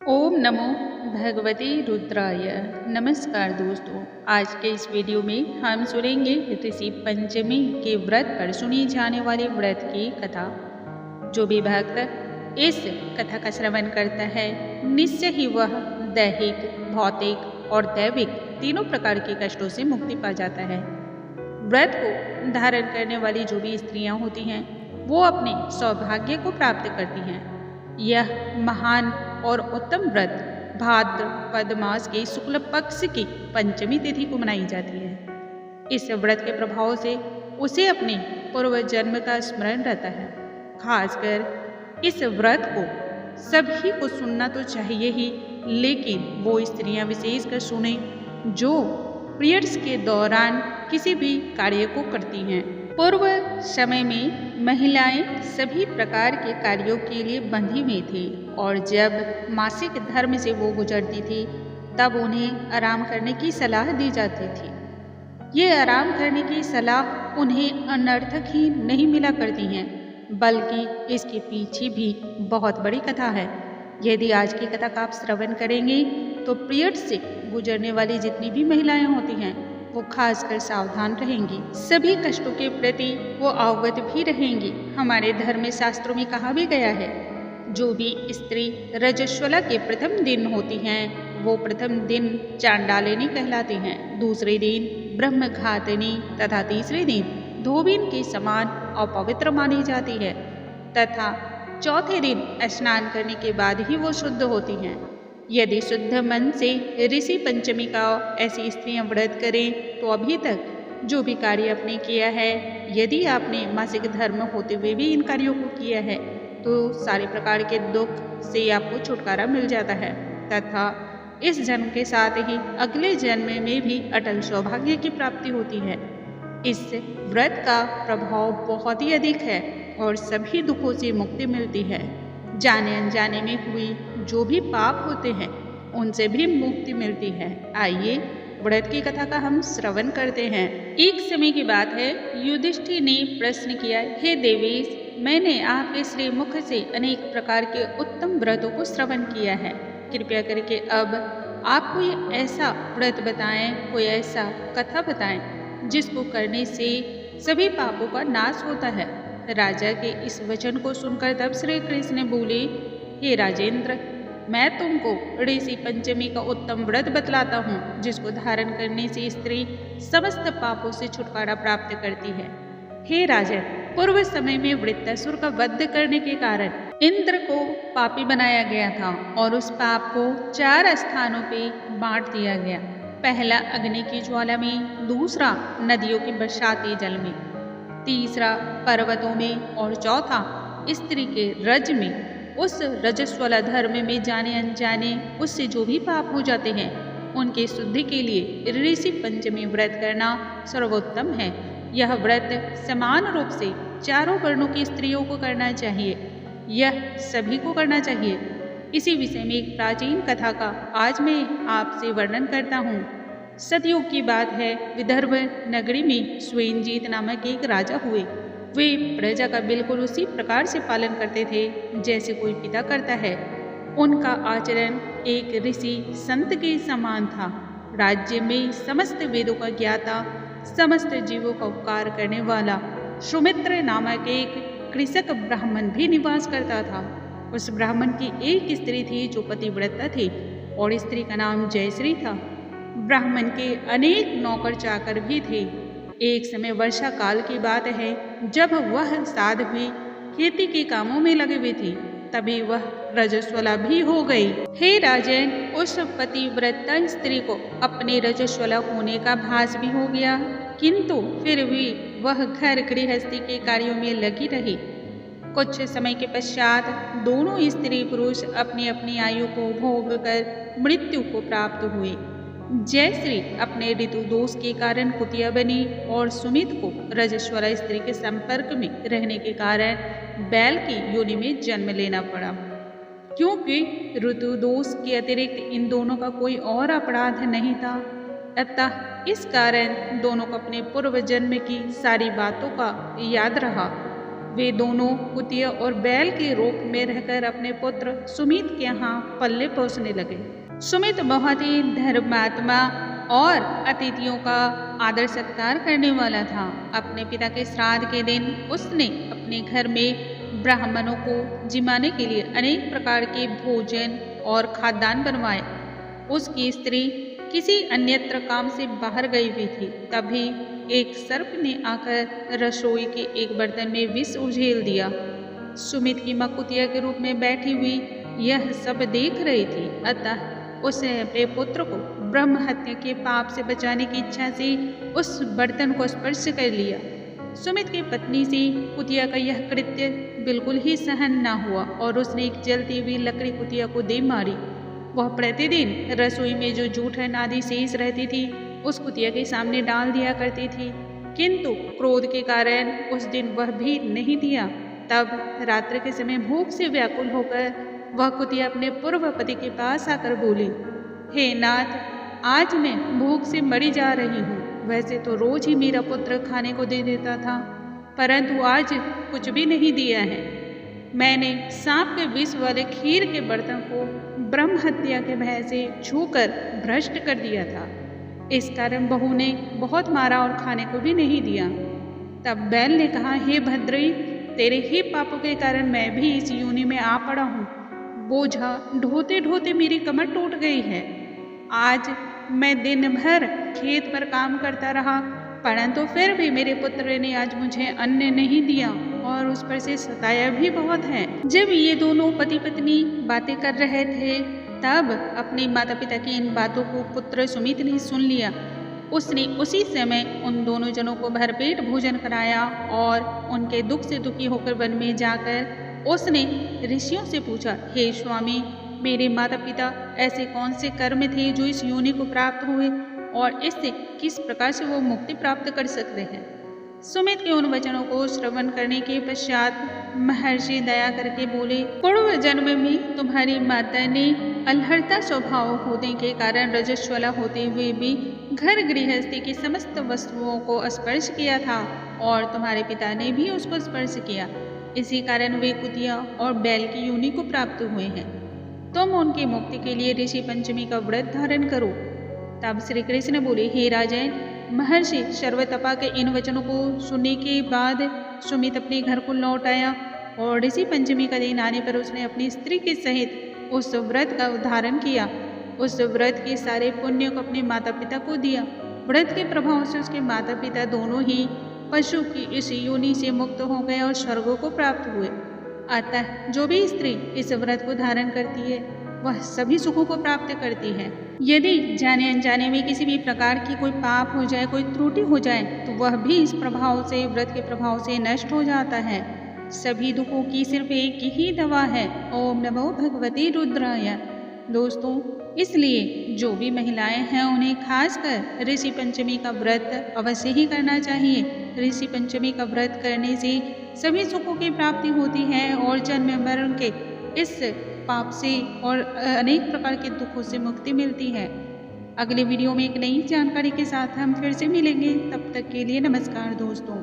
ओम नमो भगवते रुद्राय। नमस्कार दोस्तों, आज के इस वीडियो में हम सुनेंगे ऋषि पंचमी के व्रत पर सुनी जाने वाली व्रत की कथा। जो भी भक्त इस कथा का श्रवण करता है निश्चय ही वह दैहिक, भौतिक और दैविक तीनों प्रकार के कष्टों से मुक्ति पा जाता है। व्रत को धारण करने वाली जो भी स्त्रियां होती हैं वो अपने सौभाग्य को प्राप्त करती हैं। यह महान और उत्तम व्रत भाद्रपद मास के शुक्ल पक्ष की पंचमी तिथि को मनाई जाती है। इस व्रत के प्रभाव से उसे अपने पूर्व जन्म का स्मरण रहता है। खासकर इस व्रत को सभी को सुनना तो चाहिए ही, लेकिन वो स्त्रियां विशेषकर सुने जो पीरियड्स के दौरान किसी भी कार्य को करती हैं। पूर्व समय में महिलाएं सभी प्रकार के कार्यों के लिए बंधी हुई थी और जब मासिक धर्म से वो गुजरती थी तब उन्हें आराम करने की सलाह दी जाती थी। ये आराम करने की सलाह उन्हें अनर्थक ही नहीं मिला करती हैं, बल्कि इसके पीछे भी बहुत बड़ी कथा है। यदि आज की कथा का आप श्रवण करेंगे तो पीरियड से गुजरने वाली जितनी भी महिलाएं होती हैं वो खासकर सावधान रहेंगी, सभी कष्टों के प्रति वो अवगत भी रहेंगी। हमारे धर्म शास्त्रों में कहा भी गया है, जो भी स्त्री रजस्वला के प्रथम दिन होती हैं वो प्रथम दिन चांडालिनी कहलाती हैं, दूसरे दिन ब्रह्मघातिनी तथा तीसरे दिन धोबिन के समान अपवित्र मानी जाती है तथा चौथे दिन स्नान करने के बाद ही वो शुद्ध होती हैं। यदि शुद्ध मन से ऋषि पंचमी का ऐसी स्त्रियां व्रत करें तो अभी तक जो भी कार्य आपने किया है, यदि आपने मासिक धर्म होते हुए भी इन कार्यों को किया है तो सारे प्रकार के दुख से आपको छुटकारा मिल जाता है तथा इस जन्म के साथ ही अगले जन्म में भी अटल सौभाग्य की प्राप्ति होती है। इस व्रत का प्रभाव बहुत ही अधिक है और सभी दुखों से मुक्ति मिलती है। जाने अनजाने में हुई जो भी पाप होते हैं उनसे भी मुक्ति मिलती है। आइए व्रत की कथा का हम श्रवण करते हैं। एक समय की बात है, युधिष्ठिर ने प्रश्न किया, हे देवेश, मैंने आपके श्री मुख से अनेक प्रकार के उत्तम व्रतों को श्रवण किया है। कृपया करके अब आप कोई ऐसा व्रत बताएं, कोई ऐसा कथा बताएं जिसको करने से सभी पापों का नाश होता है। राजा के इस वचन को सुनकर तब श्री कृष्ण बोले, हे राजेंद्र, मैं तुमको ऋषि पंचमी का उत्तम व्रत बतलाता हूँ जिसको धारण करने से स्त्री समस्त पापों से छुटकारा प्राप्त करती है। हे राजन, पूर्व समय में वृत्तासुर का वध करने के कारण इंद्र को पापी बनाया गया था और उस पाप को 4 स्थानों पे बांट दिया गया। पहला अग्नि की ज्वाला में, दूसरा नदियों के बरसाती जल में, तीसरा पर्वतों में और चौथा स्त्री के रज में। उस रजस्वला धर्म में जाने अनजाने उससे जो भी पाप हो जाते हैं उनके शुद्धि के लिए ऋषि पंचमी व्रत करना सर्वोत्तम है। यह व्रत समान रूप से चारों वर्णों की स्त्रियों को करना चाहिए, यह सभी को करना चाहिए। इसी विषय में एक प्राचीन कथा का आज मैं आपसे वर्णन करता हूँ। सतयुग की बात है, विदर्भ नगरी में स्वयंजीत नामक एक राजा हुए। वे प्रजा का बिल्कुल उसी प्रकार से पालन करते थे जैसे कोई पिता करता है। उनका आचरण एक ऋषि संत के समान था। राज्य में समस्त वेदों का ज्ञाता, समस्त जीवों का उपकार करने वाला सुमित्र नामक एक कृषक ब्राह्मण भी निवास करता था। उस ब्राह्मण की एक स्त्री थी जो पतिव्रता थी और स्त्री का नाम जयश्री था। ब्राह्मण के अनेक नौकर चाकर भी थे। एक समय वर्षा काल की बात है, जब वह साध्वी खेती के कामों में लगे हुए थे तभी वह रजस्वला भी हो गई। हे राजन, उस पतिव्रता स्त्री को अपने रजस्वला होने का भास भी हो गया, किंतु फिर भी वह घर गृहस्थी के कार्यों में लगी रही। कुछ समय के पश्चात दोनों स्त्री पुरुष अपनी अपनी आयु को भोग कर मृत्यु को प्राप्त हुए। जयश्री अपने ऋतु दोष के कारण कुतिया बनी और सुमित को रजस्वला स्त्री के संपर्क में रहने के कारण बैल की योनि में जन्म लेना पड़ा। क्योंकि ऋतु दोष के अतिरिक्त इन दोनों का कोई और अपराध नहीं था, अतः इस कारण दोनों को अपने पूर्व जन्म की सारी बातों का याद रहा। वे दोनों कुतिया और बैल के रूप में रहकर अपने पुत्र सुमित के यहाँ पल्ले पोसने लगे। सुमित बहुत ही धर्मात्मा और अतिथियों का आदर सत्कार करने वाला था। अपने पिता के श्राद्ध के दिन उसने अपने घर में ब्राह्मणों को जिमाने के लिए अनेक प्रकार के भोजन और खाद्यान्न बनवाए। उसकी स्त्री किसी अन्यत्र काम से बाहर गई हुई थी। तभी एक सर्प ने आकर रसोई के एक बर्तन में विष उझेल दिया। सुमित की मां कुतिया के रूप में बैठी हुई यह सब देख रही थी। अतः उसने अपने पुत्र को ब्रह्म हत्या के पाप से बचाने की इच्छा से उस बर्तन को स्पर्श कर लिया। सुमित की पत्नी से कुतिया का यह कृत्य बिल्कुल ही सहन न हुआ और उसने एक जलती हुई लकड़ी कुतिया को दे मारी। वह प्रतिदिन रसोई में जो जूठन आदि शेष रहती थी उस कुतिया के सामने डाल दिया करती थी, किंतु क्रोध के कारण उस दिन वह भी नहीं दिया। तब रात्रि के समय भूख से व्याकुल होकर वह कुतिया अपने पूर्व पति के पास आकर बोली, हे नाथ, आज मैं भूख से मरी जा रही हूँ। वैसे तो रोज ही मेरा पुत्र खाने को दे देता था, परंतु आज कुछ भी नहीं दिया है। मैंने सांप के विष वाले खीर के बर्तन को ब्रह्म हत्या के भय से छूकर भ्रष्ट कर दिया था। इस कारण बहू ने बहुत मारा और खाने को भी नहीं दिया। तब बैल ने कहा, हे भद्री, तेरे ही पापों के कारण मैं भी इस योनि में आ पड़ा हूँ। बोझा ढोते ढोते मेरी कमर टूट गई है। आज मैं दिन भर खेत पर काम करता रहा, परंतु फिर भी मेरे पुत्र ने आज मुझे अन्न नहीं दिया और उस पर से सताया भी बहुत है। जब ये दोनों पति पत्नी बातें कर रहे थे तब अपने माता पिता की इन बातों को पुत्र सुमित ने सुन लिया। उसने उसी समय उन दोनों जनों को भरपेट भोजन कराया और उनके दुख से दुखी होकर वन में जाकर उसने ऋषियों से पूछा, हे स्वामी, मेरे माता पिता ऐसे कौन से कर्म थे जो इस योनि को प्राप्त हुए और इससे किस प्रकार से वो मुक्ति प्राप्त कर सकते हैं। सुमित के उन वचनों को श्रवण करने के पश्चात महर्षि दया करके बोले, पूर्व जन्म में तुम्हारी माता ने अलहड़ता स्वभाव होने के कारण रजस्वला होते हुए भी घर गृहस्थी की समस्त वस्तुओं को स्पर्श किया था और तुम्हारे पिता ने भी उसको स्पर्श किया। इसी कारण वे कुतिया और बैल की योनि को प्राप्त हुए हैं। तुम उनकी मुक्ति के लिए ऋषि पंचमी का व्रत धारण करो। तब श्री कृष्ण बोले, हे राजन, महर्षि सर्वतपा के इन वचनों को सुनने के बाद सुमित अपने घर को लौट आया और ऋषि पंचमी का दिन आने पर उसने अपनी स्त्री के सहित उस व्रत का धारण किया। उस व्रत के सारे पुण्य को अपने माता पिता को दिया। व्रत के प्रभाव से उसके माता पिता दोनों ही पशु की इस योनि से मुक्त हो गए और स्वर्गों को प्राप्त हुए। अतः जो भी स्त्री इस व्रत को धारण करती है वह सभी सुखों को प्राप्त करती है। यदि जाने अनजाने में किसी भी प्रकार की कोई पाप हो जाए, कोई त्रुटि हो जाए, तो वह भी इस प्रभाव से, व्रत के प्रभाव से नष्ट हो जाता है। सभी दुखों की सिर्फ एक ही दवा है, ओम नमो भगवते रुद्राय। दोस्तों, इसलिए जो भी महिलाएं हैं उन्हें खासकर ऋषि पंचमी का व्रत अवश्य ही करना चाहिए। ऋषि पंचमी का व्रत करने से सभी सुखों की प्राप्ति होती है और जन्म मरण के इस पाप से और अनेक प्रकार के दुखों से मुक्ति मिलती है। अगले वीडियो में एक नई जानकारी के साथ हम फिर से मिलेंगे। तब तक के लिए नमस्कार दोस्तों।